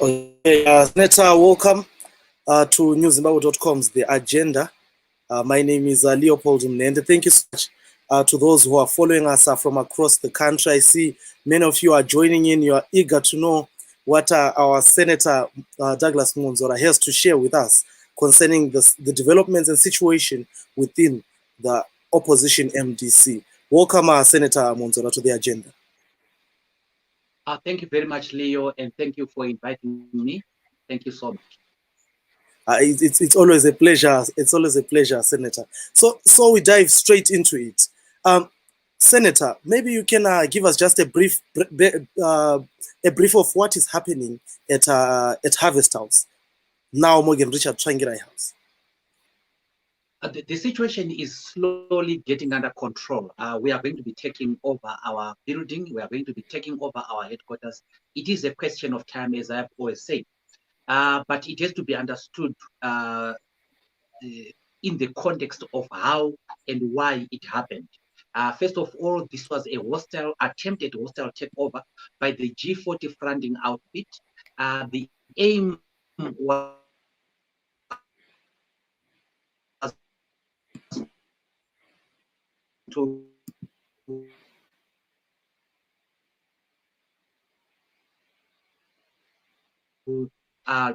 Okay, Senator, welcome to newzimbabwe.com's The Agenda. My name is Leopold Mnende. Thank you so much to those who are following us from across the country. I see many of you are joining in. You are eager to know what our Senator Douglas Mwonzora has to share with us concerning the developments and situation within the opposition MDC. Welcome, Senator Mwonzora, to The Agenda. Thank you very much, Leo, and thank you for inviting me. Thank you so much. It's always a pleasure. It's always a pleasure, Senator. So we dive straight into it. Senator, maybe you can give us just a brief of what is happening at Harvest House, now Morgan Tsvangirai House. The situation is slowly getting under control. We are going to be taking over our building. We are going to be taking over our headquarters. It is a question of time, as I've always said. But it has to be understood in the context of how and why it happened. First of all, this was a attempted hostile takeover by the G40 funding outfit. The aim was to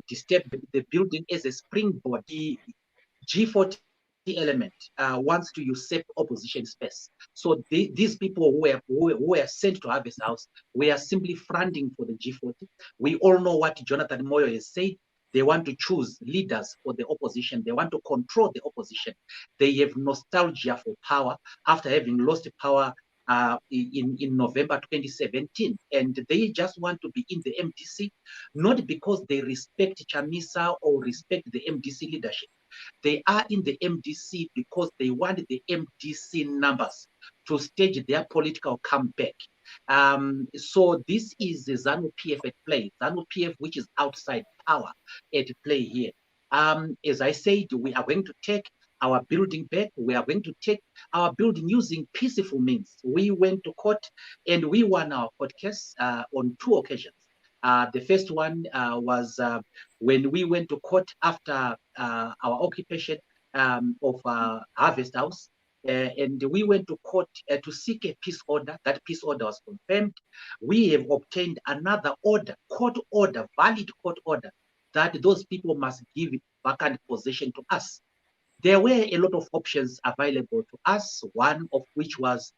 disturb the building as a springboard. The G40 element wants to usurp opposition space. So these people who were sent to Harvest House were simply fronting for the G40. We all know what Jonathan Moyo has said. They want to choose leaders for the opposition. They want to control the opposition. They have nostalgia for power after having lost power in November 2017. And they just want to be in the MDC, not because they respect Chamisa or respect the MDC leadership. They are in the MDC because they want the MDC numbers to stage their political comeback. So this is the ZANU-PF at play. ZANU-PF, which is outside power, at play here. As I said, we are going to take our building back. We are going to take our building using peaceful means. We went to court and we won our court case on 2 occasions. The first one was when we went to court after our occupation of Harvest House. And we went to court to seek a peace order. That peace order was confirmed. We have obtained another order, valid court order, that those people must give vacant possession to us. There were a lot of options available to us, one of which was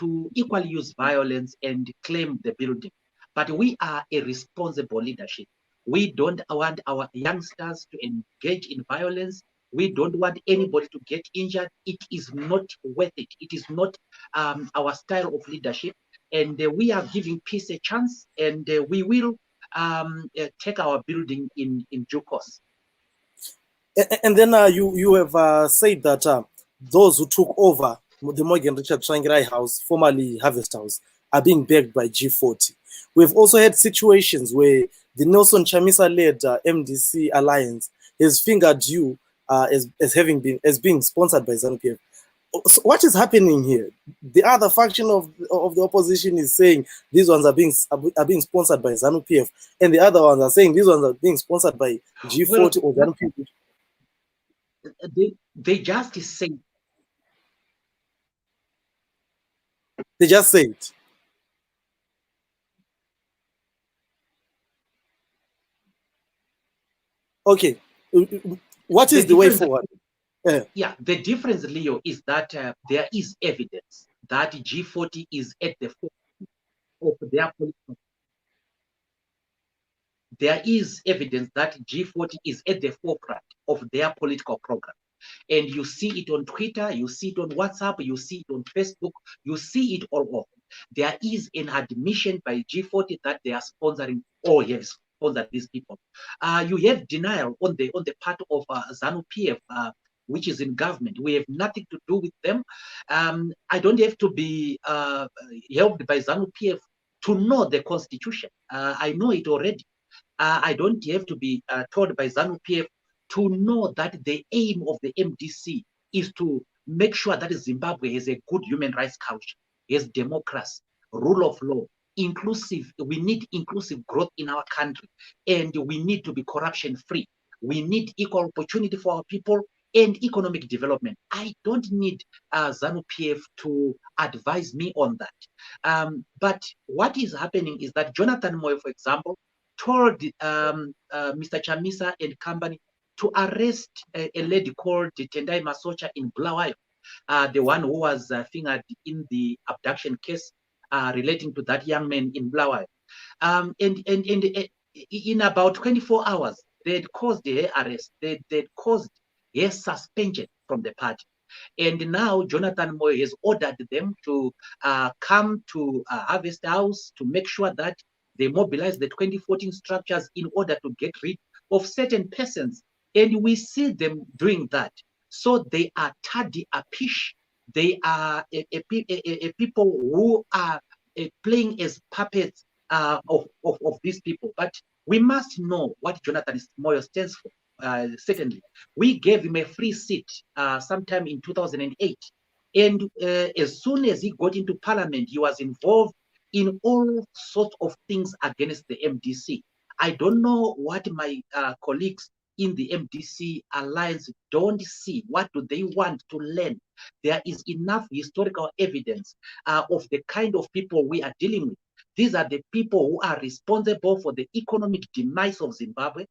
to equally use violence and claim the building. But we are a responsible leadership. We don't want our youngsters to engage in violence. We don't want anybody to get injured. It is not worth it. It is not our style of leadership. And we are giving peace a chance, and we will take our building in due course. And then you have said that those who took over the Morgan Tsvangirai House, formerly Harvest House, are being backed by G40. We've also had situations where the Nelson Chamisa-led MDC Alliance has fingered you as being sponsored by ZANU-PF. So what is happening here? The other faction of the opposition is saying these ones are being sponsored by ZANU-PF, and the other ones are saying these ones are being sponsored by G40 or ZANU-PF. They just say. They just say it. Okay, what is the way forward? Yeah, the difference, Leo, is that there is evidence that G40 is at the forefront of their political. There is evidence that G40 is at the forefront of their political program. And you see it on Twitter, you see it on WhatsApp, you see it on Facebook, you see it all over. There is an admission by G40 that they are sponsoring or have sponsored these people. You have denial on the part of ZANU-PF, which is in government. We have nothing to do with them. I don't have to be helped by ZANU-PF to know the constitution. I know it already. I don't have to be told by ZANU-PF to know that the aim of the MDC is to make sure that Zimbabwe has a good human rights culture, has democracy, rule of law, inclusive. We need inclusive growth in our country, and we need to be corruption free. We need equal opportunity for our people and economic development. I don't need ZANU-PF to advise me on that. But what is happening is that Jonathan Moyo, for example, told Mr. Chamisa and company to arrest a lady called Tendai Masocha in Bulawayo, the one who was fingered in the abduction case relating to that young man in Bulawayo. And in about 24 hours, they'd caused her arrest. They'd caused her suspension from the party. And now Jonathan Moyo has ordered them to come to Harvest House to make sure that they mobilize the 2014 structures in order to get rid of certain persons. And we see them doing that. So they are tardy apish. They are a people who are playing as puppets of these people. But we must know what Jonathan Moyo stands for. Certainly, we gave him a free seat sometime in 2008. And as soon as he got into parliament, he was involved in all sorts of things against the MDC. I don't know what my colleagues in the MDC Alliance don't see. What do they want to learn? There is enough historical evidence of the kind of people we are dealing with. These are the people who are responsible for the economic demise of Zimbabwe.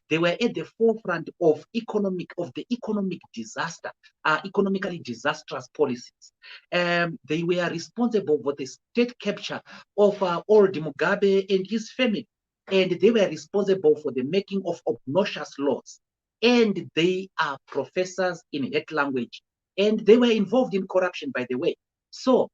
They were at the forefront of the economic disaster, economically disastrous policies. They were responsible for the state capture of old Mugabe and his family. And they were responsible for the making of obnoxious laws. And they are professors in hate language. And they were involved in corruption, by the way. So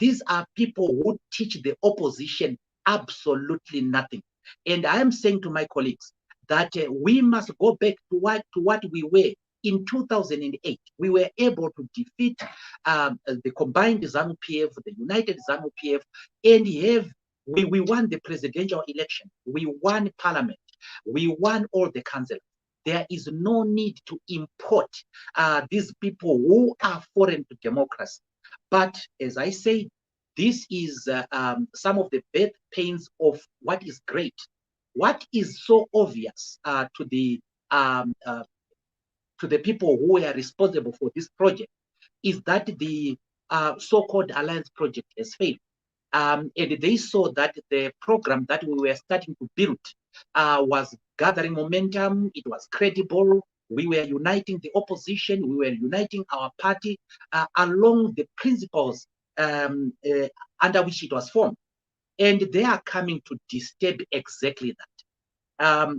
these are people who teach the opposition absolutely nothing. And I am saying to my colleagues that we must go back to what we were in 2008. We were able to defeat the combined ZANU-PF, the united ZANU-PF, and we won the presidential election. We won parliament. We won all the councils. There is no need to import these people who are foreign to democracy. But as I say, this is some of the birth pains of what is great. What is so obvious to the people who are responsible for this project is that the so-called alliance project has failed. And they saw that the program that we were starting to build was gathering momentum. It was credible. We were uniting the opposition. We were uniting our party along the principles under which it was formed. And they are coming to disturb exactly that.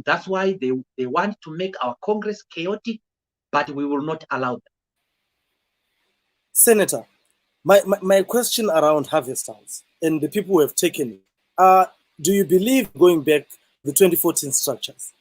That's why they want to make our Congress chaotic, but we will not allow them. Senator, my question around Harvest House and the people who have taken it, do you believe going back the 2014 structures?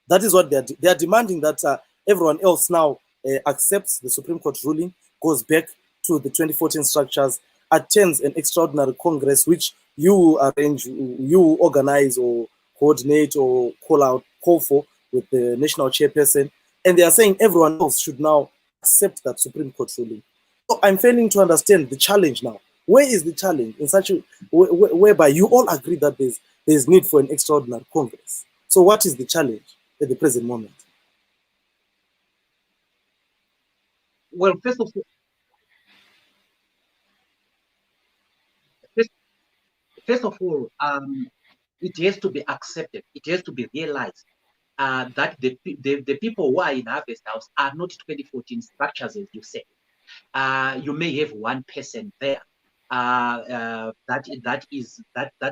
That is what they are demanding, that everyone else now accepts the Supreme Court ruling, goes back to the 2014 structures, attends an extraordinary Congress, which you arrange, you organize or coordinate or call for with the national chairperson, and they are saying everyone else should now accept that Supreme Court ruling. So I'm failing to understand the challenge now. Where is the challenge in such a whereby you all agree that there's need for an extraordinary Congress? So what is the challenge at the present moment? Well, first of all, it has to be accepted. It has to be realized that the people who are in Harvest House are not 2014 structures, as you say. You may have one person there that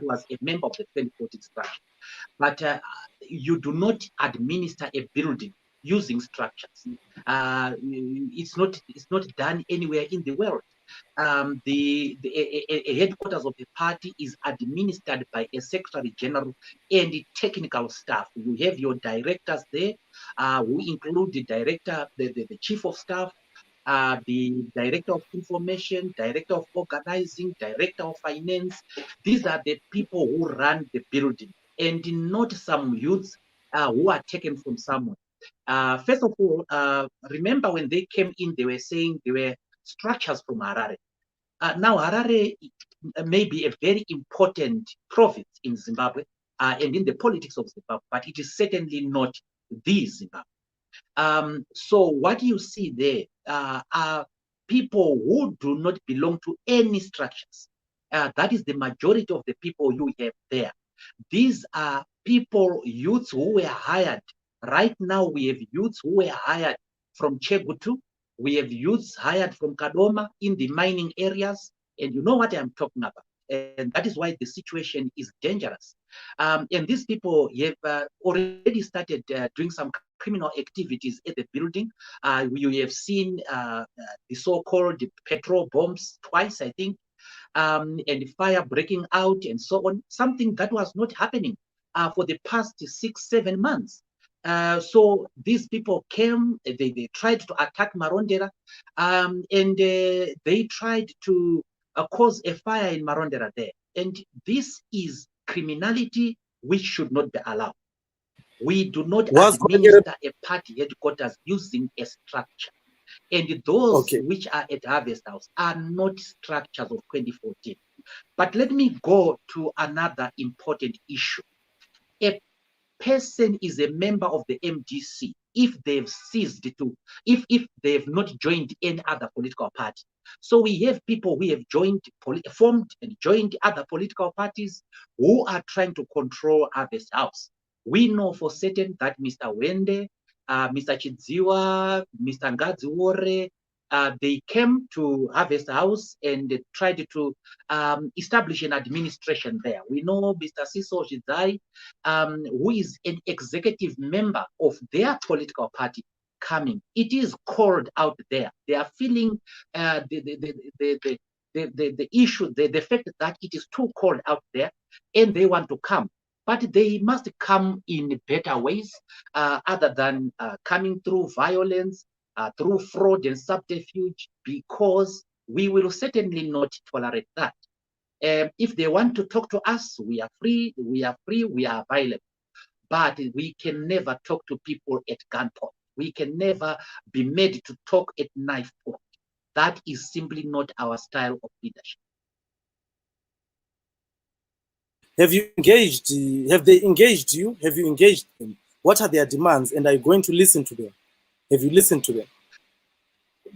was a member of the 2014 structure, but you do not administer a building using structures. It's not done anywhere in the world. A headquarters of the party is administered by a secretary general and the technical staff. You have your directors there, who include the director, the chief of staff, the director of information, director of organizing, director of finance. These are the people who run the building, and not some youths who are taken from somewhere. First of all, remember when they came in, they were saying they were structures from Harare. Now, Harare may be a very important province in Zimbabwe and in the politics of Zimbabwe, but it is certainly not the Zimbabwe. So what you see there are people who do not belong to any structures. That is the majority of the people you have there. These are people, youths who were hired. Right now, we have youths who were hired from Chegutu. We have youths hired from Kadoma in the mining areas. And you know what I'm talking about. And that is why the situation is dangerous. And these people have already started doing some criminal activities at the building. We have seen the so-called petrol bombs twice, I think, and fire breaking out and so on, something that was not happening for the past 6-7 months. So these people came, they tried to attack Marondera, and they tried to cause a fire in Marondera there. And this is criminality which should not be allowed. We do not administer a party headquarters using a structure. And those which are at Harvest House are not structures of 2014. But let me go to another important issue. A person is a member of the MDC if they've ceased to, if they've not joined any other political party. So we have people who have formed and joined other political parties who are trying to control Harvest House. We know for certain that Mr. Wende, Mr. Chidziwa, Mr. Ngadziwore, they came to Harvest House and they tried to establish an administration there. We know Mr. Siso Shizai, who is an executive member of their political party, coming. It is called out there. They are feeling the issue, the fact that it is too cold out there, and they want to come. But they must come in better ways, other than coming through violence, through fraud and subterfuge, because we will certainly not tolerate that. If they want to talk to us, we are free, we are available. But we can never talk to people at gunpoint. We can never be made to talk at knife point. That is simply not our style of leadership. Have you engaged? Have they engaged you? Have you engaged them? What are their demands? And are you going to listen to them? Have you listened to them?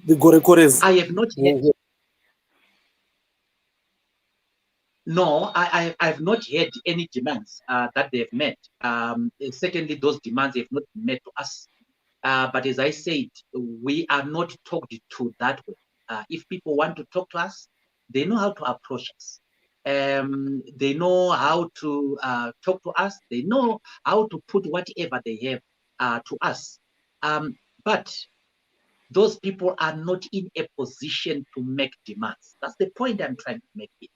The Gorekores. I have not yet. No, I've not heard any demands that they've met. Certainly, those demands have not been met to us. But as I said, we are not talked to that way. If people want to talk to us, they know how to approach us. They know how to talk to us. They know how to put whatever they have to us. But those people are not in a position to make demands. That's the point I'm trying to make here.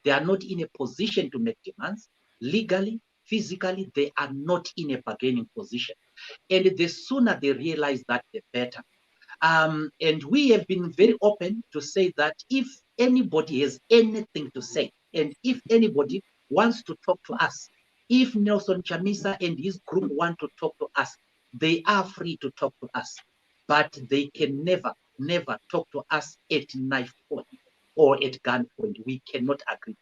They are not in a position to make demands. Legally, physically, they are not in a bargaining position. And the sooner they realize that, the better. And we have been very open to say that if anybody has anything to say, and if anybody wants to talk to us, if Nelson Chamisa and his group want to talk to us, they are free to talk to us. But they can never talk to us at knife point or at gunpoint. We cannot agree.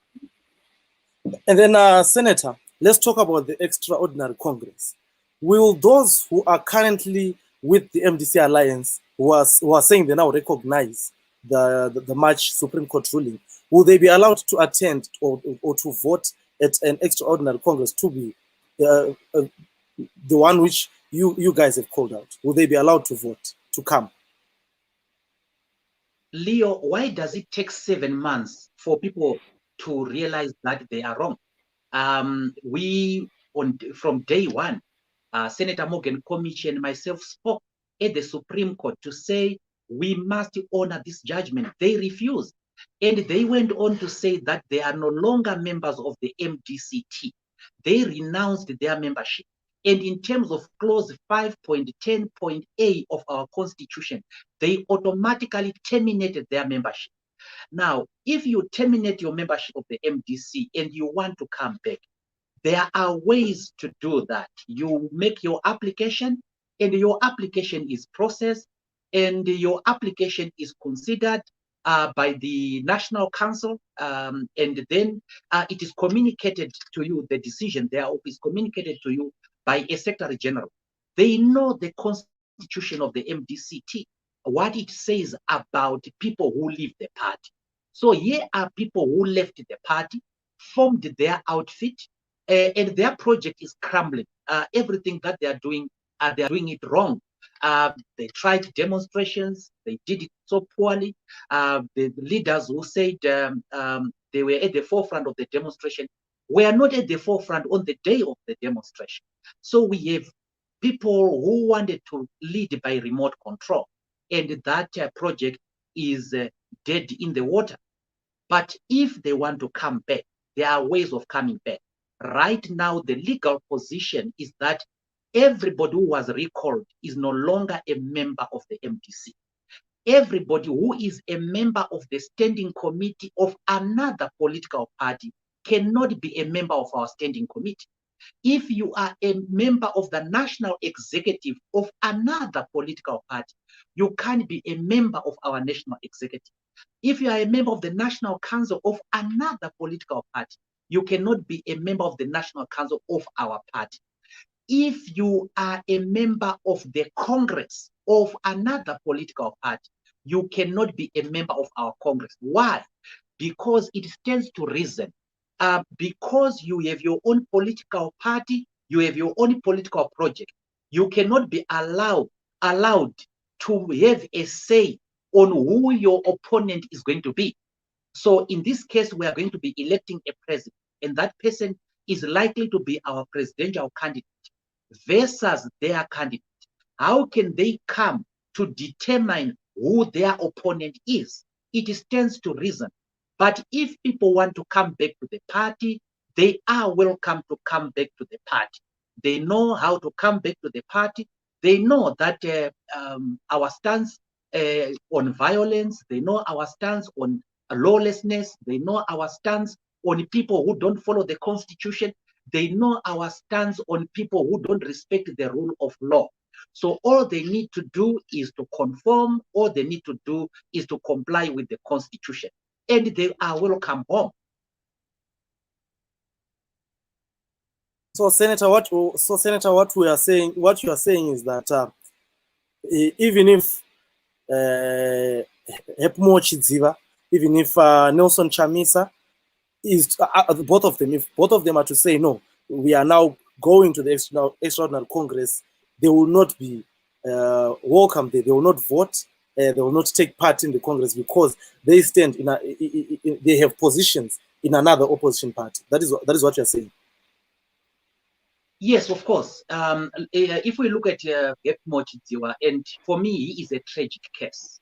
And then, Senator, let's talk about the Extraordinary Congress. Will those who are currently with the MDC Alliance, who are saying they now recognize the March Supreme Court ruling, will they be allowed to attend or to vote at an Extraordinary Congress to be the one which you guys have called out? Will they be allowed to vote, to come? Leo, why does it take 7 months for people to realize that they are wrong? From day one, Senator Morgan Komichi and myself spoke at the Supreme Court to say we must honor this judgment. They refused. And they went on to say that they are no longer members of the MDC-T. They renounced their membership. And in terms of clause 5.10.a of our constitution, they automatically terminated their membership. Now, if you terminate your membership of the MDC and you want to come back, there are ways to do that. You make your application, and your application is processed, and your application is considered by the National Council, and then it is communicated to you, the decision thereof is communicated to you by a Secretary General. They know the constitution of the MDC-T, what it says about people who leave the party. So here are people who left the party, formed their outfit, and their project is crumbling. Everything that they are doing it wrong. They tried demonstrations, they did it so poorly. The leaders who said they were at the forefront of the demonstration were not at the forefront on the day of the demonstration. So we have people who wanted to lead by remote control, and that project is dead in the water. But if they want to come back, there are ways of coming back. Right now, the legal position is that everybody who was recalled is no longer a member of the MDC. Everybody who is a member of the standing committee of another political party cannot be a member of our standing committee. If you are a member of the national executive of another political party, you can't be a member of our national executive. If you are a member of the National Council of another political party, you cannot be a member of the National Council of our party. If you are a member of the Congress of another political party, you cannot be a member of our Congress. Why? Because it stands to reason. Because you have your own political party, you have your own political project, you cannot be allowed to have a say on who your opponent is going to be. So in this case, we are going to be electing a president, and that person is likely to be our presidential candidate versus their candidate. How can they come to determine who their opponent is? It stands to reason. But if people want to come back to the party, they are welcome to come back to the party. They know how to come back to the party. They know that our stance on violence, they know our stance on lawlessness, they know our stance on people who don't follow the constitution, they know our stance on people who don't respect the rule of law. So all they need to do is to conform, all they need to do is to comply with the constitution, and they are welcome home. So, Senator, what we are saying, what you are saying is that even if Hepmo Chidziva, even if Nelson Chamisa is both of them, if both of them are to say no, we are now going to the extraordinary Congress, they will not be welcome there. They will not vote. They will not take part in the Congress because they stand they have positions in another opposition party. That is what you are saying. Yes, of course. If we look at Hepmo Chidziva, and for me, he is a tragic case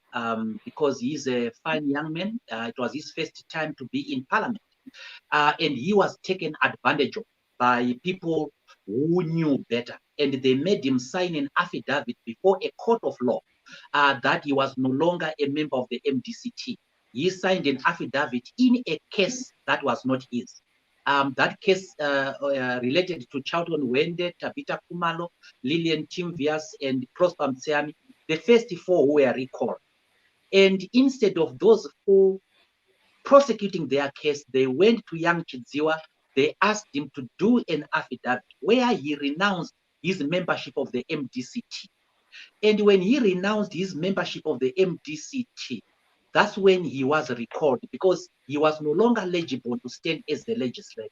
because he is a fine young man. It was his first time to be in parliament. And he was taken advantage of by people who knew better. And they made him sign an affidavit before a court of law that he was no longer a member of the MDC-T. He signed an affidavit in a case that was not his. That case related to Charlton Wende, Tabitha Kumalo, Lillian Timvias, and Prosper Mtsiami, the first four who were recalled. And instead of those four prosecuting their case, they went to young Chidziva. They asked him to do an affidavit where he renounced his membership of the MDC-T. And when he renounced his membership of the MDC-T, that's when he was recalled because he was no longer eligible to stand as the legislator.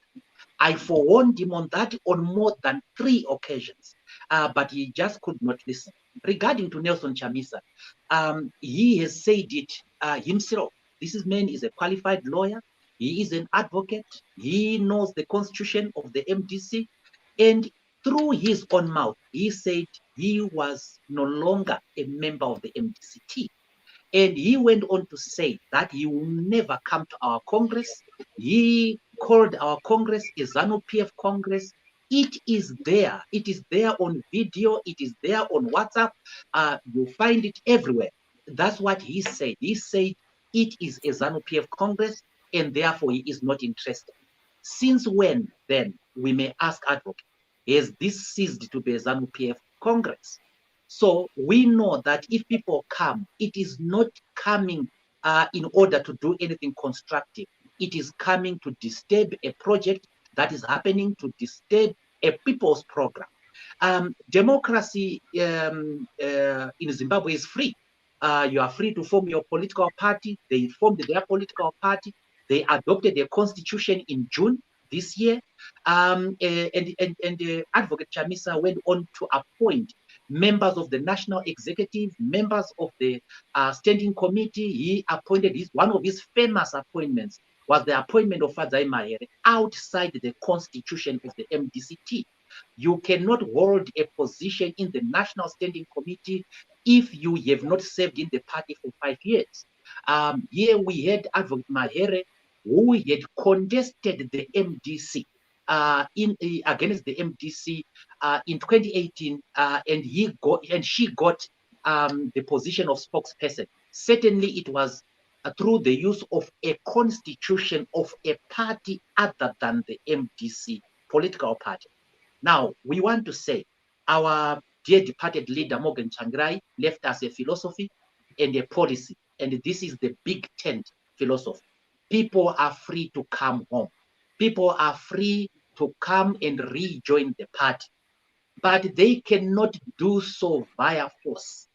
I forewarned him on that on more than 3 occasions, but he just could not listen. Regarding to Nelson Chamisa, he has said it himself. This man is a qualified lawyer. He is an advocate. He knows the constitution of the MDC. And through his own mouth, he said he was no longer a member of the MDC-T. And he went on to say that he will never come to our Congress. He called our Congress a ZANU-PF Congress. It is there. It is there on video. It is there on WhatsApp. You find it everywhere. That's what he said. He said it is a ZANU-PF Congress, and therefore he is not interested. Since when, then, we may ask advocate, has this ceased to be a ZANU-PF Congress? So we know that if people come, it is not coming in order to do anything constructive. It is coming to disturb a project that is happening, to disturb a people's program. Democracy in Zimbabwe is free. You are free to form your political party. They formed their political party. They adopted their constitution in June this year. And Advocate Chamisa went on to appoint members of the national executive, members of the standing committee. He appointed one of his famous appointments was the appointment of Fadzai Mahere outside the constitution of the MDC-T. You cannot hold a position in the national standing committee if you have not served in the party for 5 years. Here we had Advocate Mahere, who had contested the MDC against the MDC in 2018, and she got the position of spokesperson. Certainly, it was through the use of a constitution of a party other than the MDC political party. Now, we want to say our dear departed leader, Morgan Tsvangirai, left us a philosophy and a policy, and this is the big tent philosophy. People are free to come home. People are free to come and rejoin the party, but they cannot do so via force.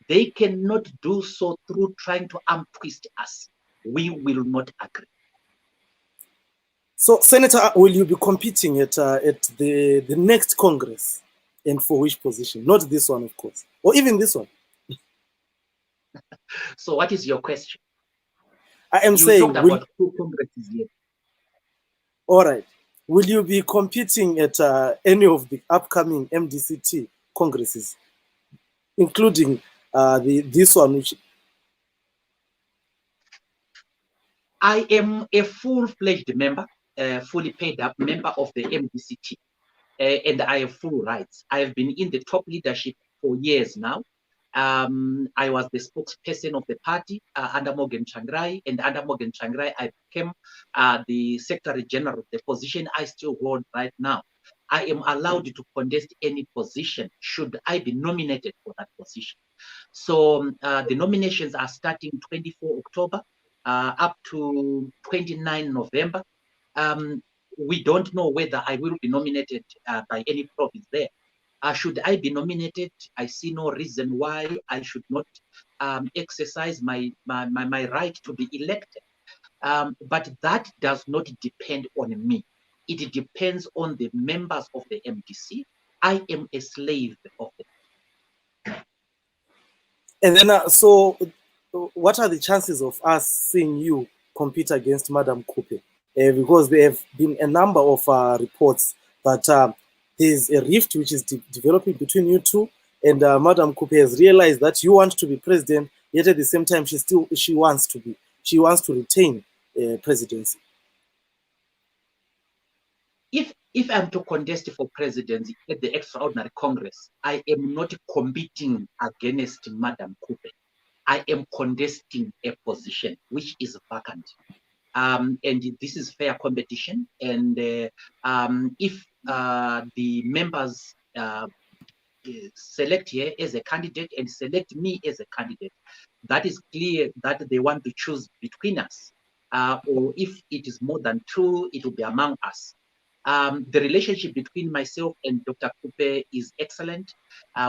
They cannot do so through trying to arm twist us. We will not agree. So, Senator, will you be competing at the next Congress, and for which position? Not this one, of course, or even this one. So, what is your question? I am saying, talked about 2 congresses here. All right. Will you be competing at any of the upcoming MDC-T congresses, including this one? Which I am a full-fledged member, fully paid up member of the MDC-T, and I have full rights. I have been in the top leadership for years now. I was the spokesperson of the party under Morgan Tsvangirai, and under Morgan Tsvangirai, I became the Secretary General of the position I still hold right now. I am allowed to contest any position should I be nominated for that position. So the nominations are starting 24 October up to 29 November. We don't know whether I will be nominated by any province there. Should I be nominated, I see no reason why I should not exercise my right to be elected. But that does not depend on me. It depends on the members of the MDC. I am a slave of them. And then, so what are the chances of us seeing you compete against Madam Kupe? Because there have been a number of reports that there's a rift which is developing between you two, and Madam Kupe has realized that you want to be president, yet at the same time she wants to retain presidency. If I'm to contest for presidency at the Extraordinary Congress, I am not competing against Madam Kupe. I am contesting a position which is vacant. And this is fair competition. And if the members select here as a candidate and select me as a candidate, that is clear that they want to choose between us. Or if it is more than 2, it will be among us. The relationship between myself and Dr. Kupe is excellent.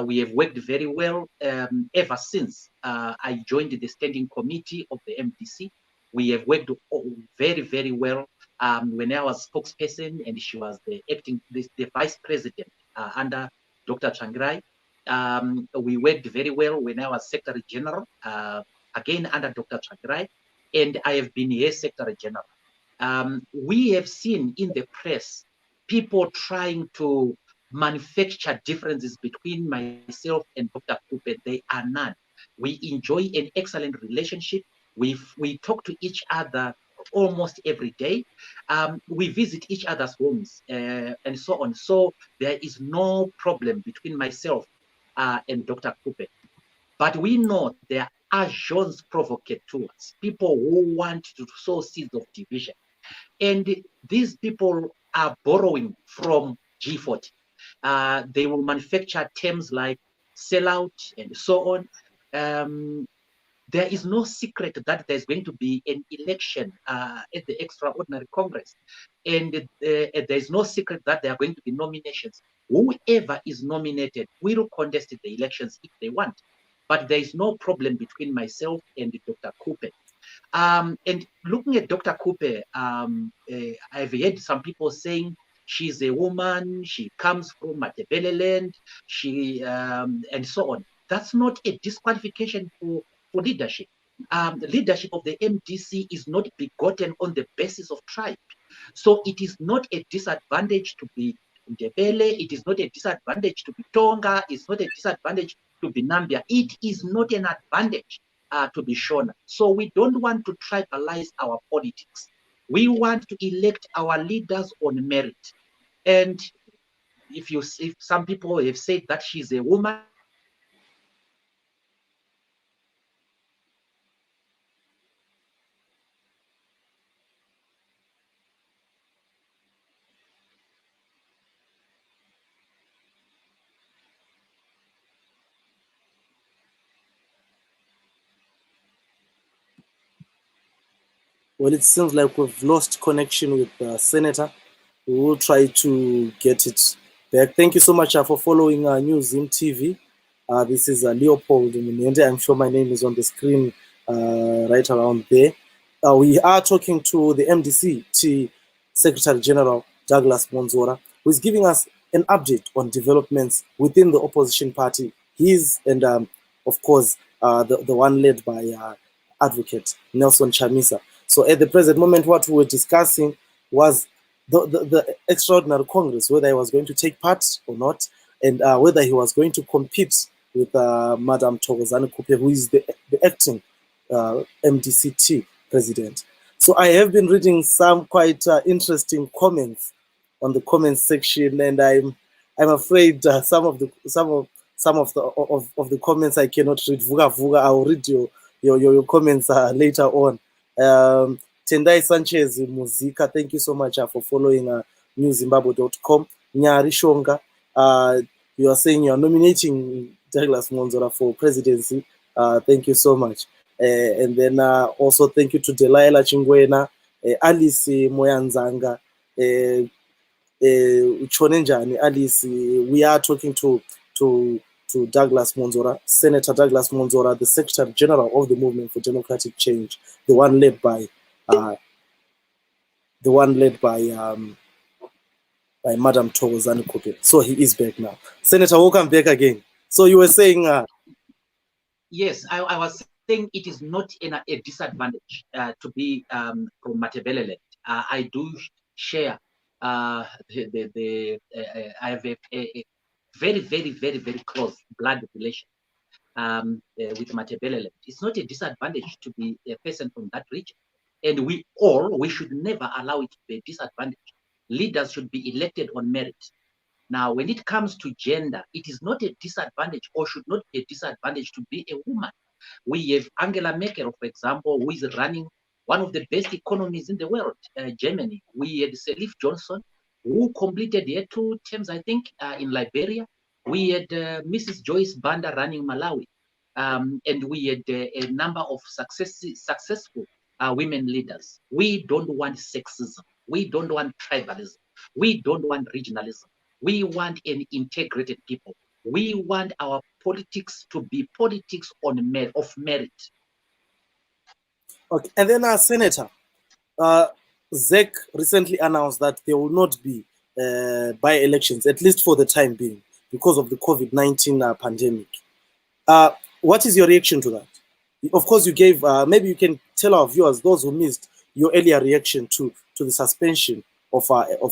We have worked very well ever since I joined the standing committee of the MDC. We have worked very, very well. When I was spokesperson and she was the vice president under Dr. Tsvangirai, we worked very well when I was Secretary General, again under Dr. Tsvangirai, and I have been here Secretary General. We have seen in the press people trying to manufacture differences between myself and Dr. Kupe. They are none. We enjoy an excellent relationship. We talk to each other almost every day. We visit each other's homes and so on. So there is no problem between myself and Dr. Kupe. But we know there are zones provocateurs, people who want to sow seeds of division. And these people are borrowing from G40. They will manufacture terms like sellout and so on. There is no secret that there's going to be an election at the Extraordinary Congress. And there's no secret that there are going to be nominations. Whoever is nominated will contest the elections if they want. But there is no problem between myself and Dr. Kupe. And looking at Dr. Kupe, I've heard some people saying she's a woman, she comes from Matebele land, and so on. That's not a disqualification for leadership. The leadership of the MDC is not begotten on the basis of tribe. So it is not a disadvantage to be Ndebele, it is not a disadvantage to be Tonga, it's not a disadvantage to be Nambia. It is not an advantage to be shown. So we don't want to tribalize our politics. We want to elect our leaders on merit. And if some people have said that she's a woman, Well, it seems like we've lost connection with the Senator. We will try to get it back. Thank you so much for following Newzim TV. This is Leopold Munende. I'm sure my name is on the screen right around there. We are talking to the MDC-T Secretary General Douglas Mwonzora, who is giving us an update on developments within the opposition party. His and, of course, the one led by Advocate Nelson Chamisa. So at the present moment, what we were discussing was the Extraordinary Congress, whether he was going to take part or not, and whether he was going to compete with Madam Thokozani Kupe, who is the acting MDC-T president. So I have been reading some quite interesting comments on the comments section, and I'm afraid some of the comments I cannot read. Vuga, I will read your comments later on. Tendai Sanchez Muzika, thank you so much for following newzimbabwe.com. Nyari Shonga, you are saying you are nominating Douglas Mwonzora for presidency. Thank you so much. And then also thank you to Delilah Chingwena, Alice Moyanzanga, Chonenjani, Alice. We are talking to Douglas Mwonzora, Senator Douglas Mwonzora, the Secretary General of the Movement for Democratic Change, the one led by Madam Thokozani Kupe. So he is back now. Senator, welcome back again. So you were saying... Yes, I was saying it is not a disadvantage to be from Matebele land. I do share I have a very, very, very, very close blood relation with Matebele land. It's not a disadvantage to be a person from that region. And we should never allow it to be a disadvantage. Leaders should be elected on merit. Now, when it comes to gender, it is not a disadvantage or should not be a disadvantage to be a woman. We have Angela Merkel, for example, who is running one of the best economies in the world, Germany. We had Sirleaf Johnson, who completed her 2 terms, I think, in Liberia. We had Mrs. Joyce Banda running Malawi. And we had a number of successful women leaders. We don't want sexism. We don't want tribalism. We don't want regionalism. We want an integrated people. We want our politics to be politics of merit. Okay, and then Senator, ZEC recently announced that there will not be by-elections, at least for the time being, because of the COVID-19 pandemic. What is your reaction to that? Of course, you gave, maybe you can tell our viewers, those who missed, your earlier reaction to the suspension of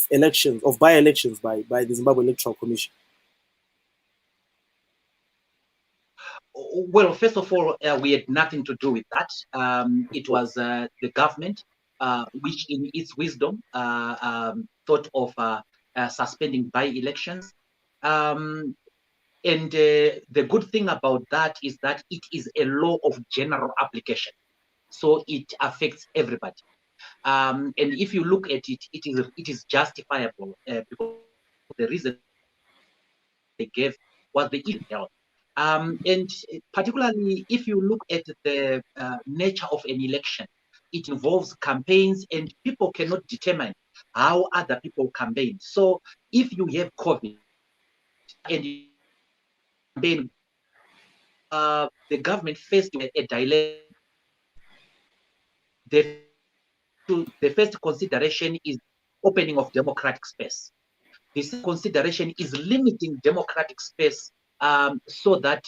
elections, of by-elections by the Zimbabwe Electoral Commission. Well, first of all, we had nothing to do with that. It was the government, which in its wisdom thought of suspending by-elections. And the good thing about that is that it is a law of general application. So it affects everybody. And if you look at it, it is justifiable because the reason they gave was the issue health. And particularly if you look at the nature of an election, it involves campaigns and people cannot determine how other people campaign. So if you have COVID and you campaign, the government faced a dilemma. The first consideration is opening of democratic space. This consideration is limiting democratic space so that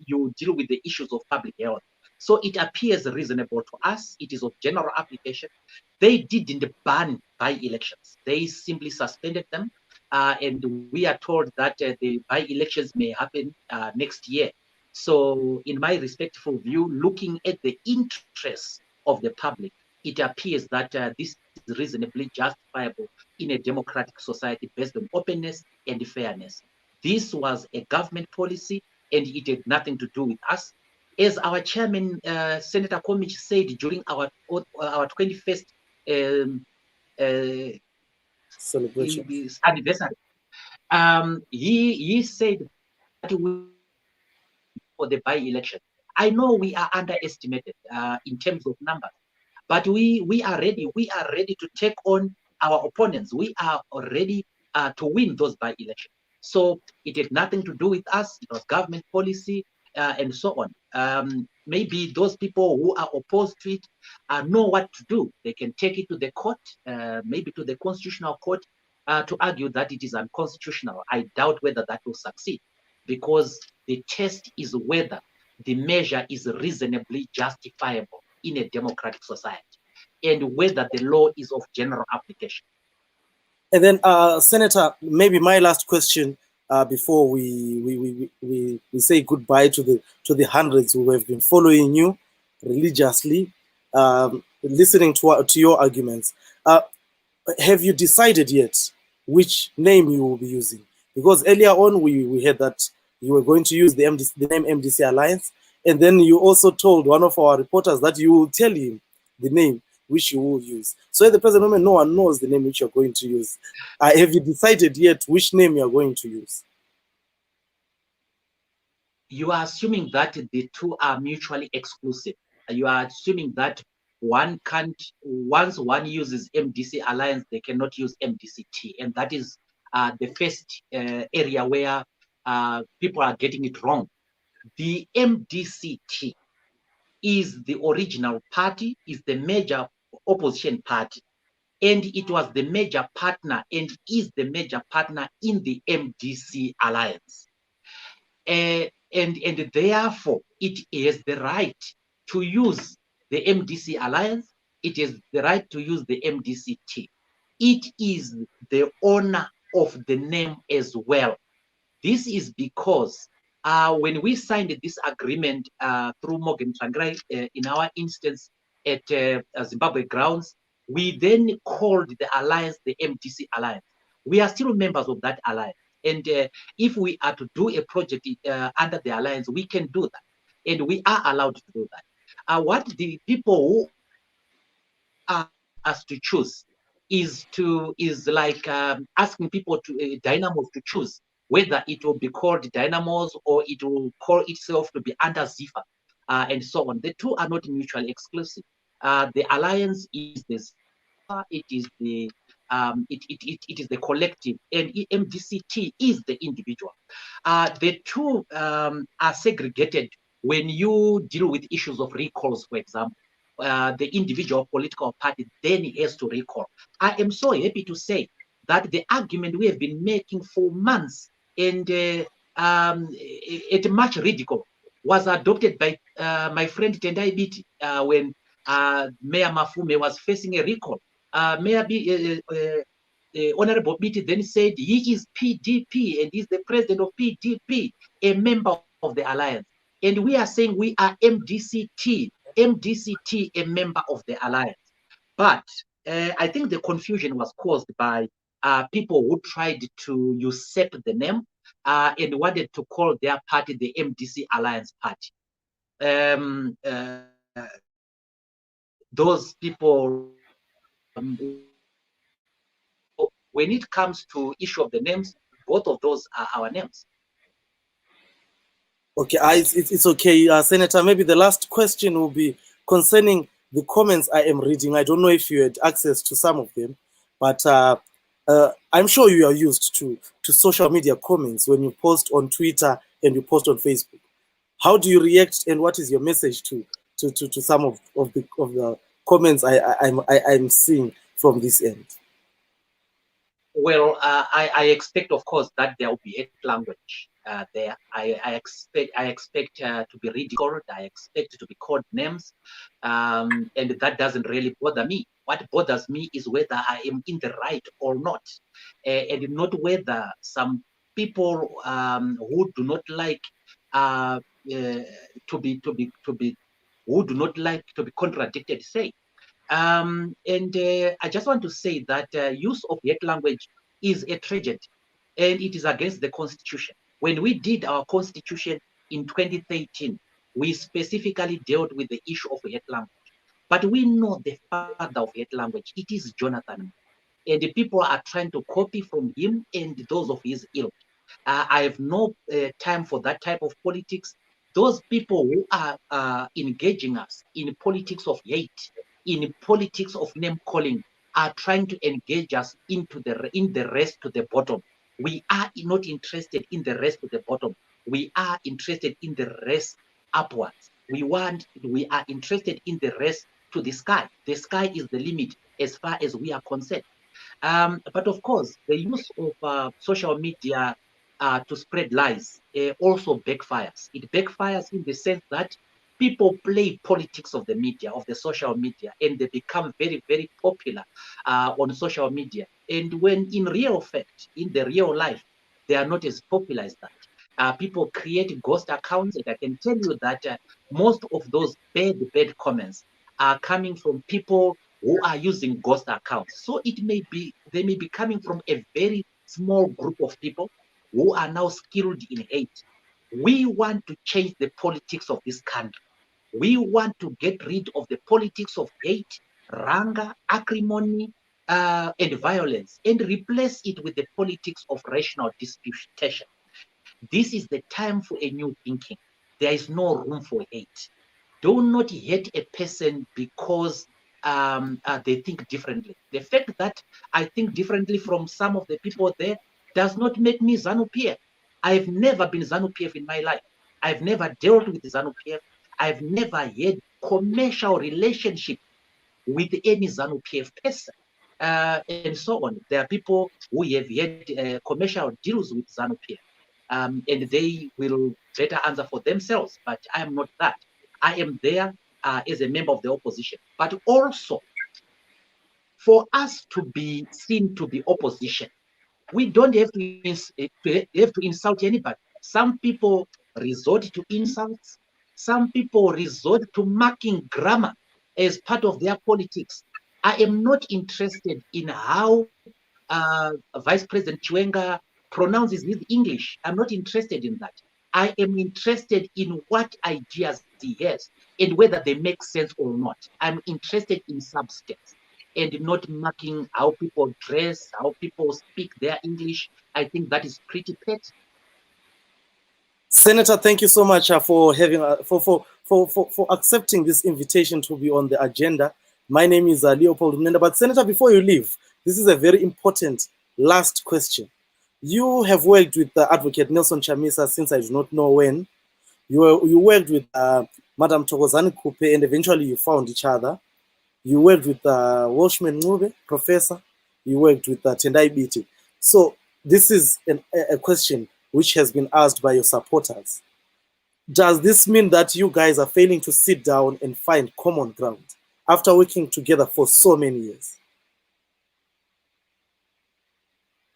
you deal with the issues of public health. So it appears reasonable to us. It is of general application. They didn't ban by-elections. They simply suspended them. And we are told that the by-elections may happen next year. So in my respectful view, looking at the interests of the public, it appears that this is reasonably justifiable in a democratic society based on openness and fairness. This was a government policy and it had nothing to do with us. As our chairman, Senator Komich, said during our 21st celebration anniversary, he said that for the by-election. I know we are underestimated in terms of numbers, but we are ready. We are ready to take on our opponents. We are ready to win those by-elections. So it had nothing to do with us. It was government policy and so on. Maybe those people who are opposed to it know what to do. They can take it to the court, maybe to the constitutional court, to argue that it is unconstitutional. I doubt whether that will succeed because the test is whether the measure is reasonably justifiable in a democratic society and whether the law is of general application. And then, Senator, maybe my last question before we say goodbye to the hundreds who have been following you religiously, listening to your arguments. Have you decided yet which name you will be using? Because earlier on we heard that you were going to use the name MDC Alliance, and then you also told one of our reporters that you will tell him the name which you will use. So at the present moment, no one knows the name which you're going to use. Have you decided yet which name you're going to use? You are assuming that the two are mutually exclusive. You are assuming that one can't, once one uses MDC Alliance, they cannot use MDC-T. And that is the first area where people are getting it wrong. The MDC-T is the original party, is the major opposition party. And it was the major partner and is the major partner in the MDC Alliance. And therefore, it has the right to use the MDC Alliance. It has the right to use the MDC-T. It is the owner of the name as well. This is because when we signed this agreement through Morgan Tsvangirai, in our instance at Zimbabwe grounds, we then called the alliance the MDC Alliance. We are still members of that alliance. And if we are to do a project under the alliance, we can do that. And we are allowed to do that. What the people who are asked to choose is like asking people to Dynamos to choose whether it will be called Dynamos or it will call itself to be under Ziffer and so on. The two are not mutually exclusive. The alliance is the Ziffer, it is the it is the collective, and MDC-T is the individual. The two are segregated when you deal with issues of recalls, for example. The individual political party then has to recall. I am so happy to say that the argument we have been making for months and at much ridicule was adopted by my friend Tendai Biti when Mayor Mafume was facing a recall. Mayor Honorable Biti then said he is PDP and is the president of PDP, a member of the alliance. And we are saying we are MDC-T, MDC-T, a member of the alliance. But I think the confusion was caused by people who tried to usurp the name and wanted to call their party the MDC Alliance Party. Those people, when it comes to issue of the names, both of those are our names. Okay, it's okay, Senator. Maybe the last question will be concerning the comments I am reading. I don't know if you had access to some of them, but I'm sure you are used to social media comments when you post on Twitter and you post on Facebook. How do you react, and what is your message to some of the comments I'm seeing from this end? Well, I expect, of course, that there will be hate language there. I expect to be ridiculed. I expect to be called names, and that doesn't really bother me. What bothers me is whether I am in the right or not, and not whether some people who do not like who do not like to be contradicted say. And I just want to say that use of hate language is a tragedy, and it is against the Constitution. When we did our Constitution in 2013, we specifically dealt with the issue of hate language. But we know the father of hate language. It is Jonathan. And the people are trying to copy from him and those of his ilk. I have no time for that type of politics. Those people who are engaging us in politics of hate, in politics of name calling, are trying to engage us in the race to the bottom. We are not interested in the race to the bottom. We are interested in the race upwards. We are interested in the race to the sky. The sky is the limit as far as we are concerned. But of course, the use of social media to spread lies also backfires. It backfires in the sense that people play politics of the media, of the social media, and they become very, very popular on social media. And when in real fact, in the real life, they are not as popular as that. People create ghost accounts, and I can tell you that most of those bad comments are coming from people who are using ghost accounts. So they may be coming from a very small group of people who are now skilled in hate. We want to change the politics of this country. We want to get rid of the politics of hate, anger, acrimony, and violence, and replace it with the politics of rational disputation. This is the time for a new thinking. There is no room for hate. Do not hate a person because they think differently. The fact that I think differently from some of the people there does not make me ZANU-PF. I've never been ZANU-PF in my life. I've never dealt with ZANU-PF. I've never had commercial relationship with any ZANU-PF person. And so on. There are people who have had commercial deals with ZANU-PF, and they will better answer for themselves, but I am not that. I am there as a member of the opposition, but also for us to be seen to be opposition, we don't have to insult anybody. Some people resort to insults. Some people resort to marking grammar as part of their politics. I am not interested in how Vice President Chiwenga pronounces his English. I'm not interested in that. I am interested in what ideas he has and whether they make sense or not. I'm interested in substance and not marking how people dress, how people speak their English. I think that is pretty petty. Senator, thank you so much for having for accepting this invitation to be on the agenda. My name is Leopold Mnenda. But Senator, before you leave, this is a very important last question. You have worked with Advocate Nelson Chamisa since I do not know when. You worked with Madam Thokozani Kupe, and eventually you found each other. You worked with Walshman Ngube, Professor. You worked with Tendai Biti. So this is a question which has been asked by your supporters. Does this mean that you guys are failing to sit down and find common ground after working together for so many years?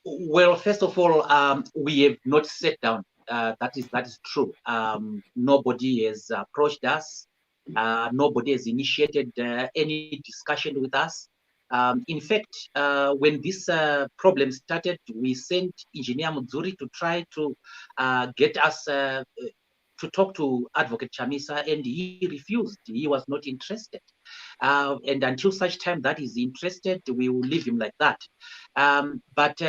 Well, first of all, we have not sat down. that is true. Nobody has approached us. Nobody has initiated any discussion with us. In fact, when this problem started, we sent Engineer Mwonzora to try to get us to talk to Advocate Chamisa, and he refused. He was not interested. And until such time that he's interested, we will leave him like that. But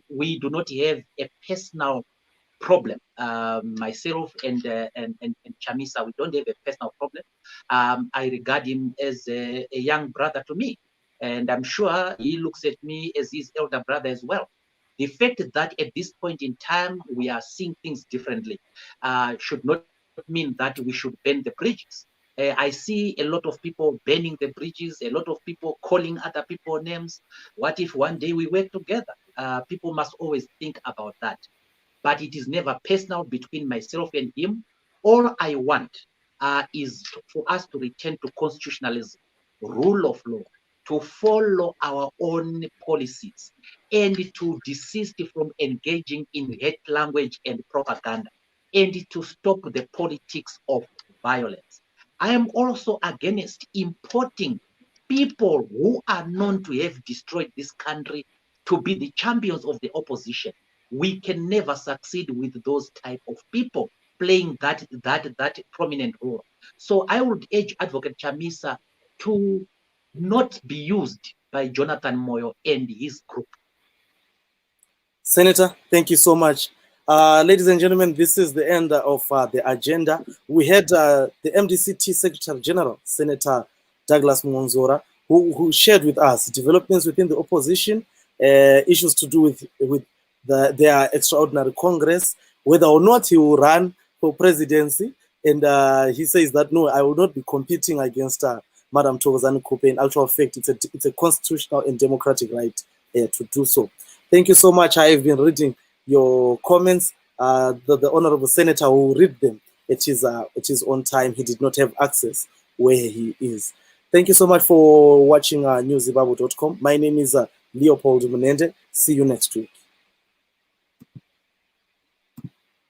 we do not have a personal problem. Myself and Chamisa, we don't have a personal problem. I regard him as a young brother to me, and I'm sure he looks at me as his elder brother as well. The fact that at this point in time we are seeing things differently should not mean that we should burn the bridges. I see a lot of people burning the bridges, a lot of people calling other people names. What if one day we work together? People must always think about that. But it is never personal between myself and him. All I want is for us to return to constitutionalism, rule of law, to follow our own policies, and to desist from engaging in hate language and propaganda, and to stop the politics of violence. I am also against importing people who are known to have destroyed this country to be the champions of the opposition. We can never succeed with those type of people playing that prominent role. So I would urge Advocate Chamisa to not be used by Jonathan Moyo and his group. Senator, thank you so much. Ladies and gentlemen, this is the end of the agenda. We had the MDC-T Secretary General, Senator Douglas Mwonzora, who shared with us developments within the opposition, issues to do with their extraordinary Congress, whether or not he will run for presidency. And he says that, no, I will not be competing against Madam Thokozani Kupe. In actual fact, it's a constitutional and democratic right to do so. Thank you so much. I have been reading your comments. The Honorable Senator will read them. It is on time. He did not have access where he is. Thank you so much for watching newzimbabwe.com. My name is Leopold Munende. See you next week.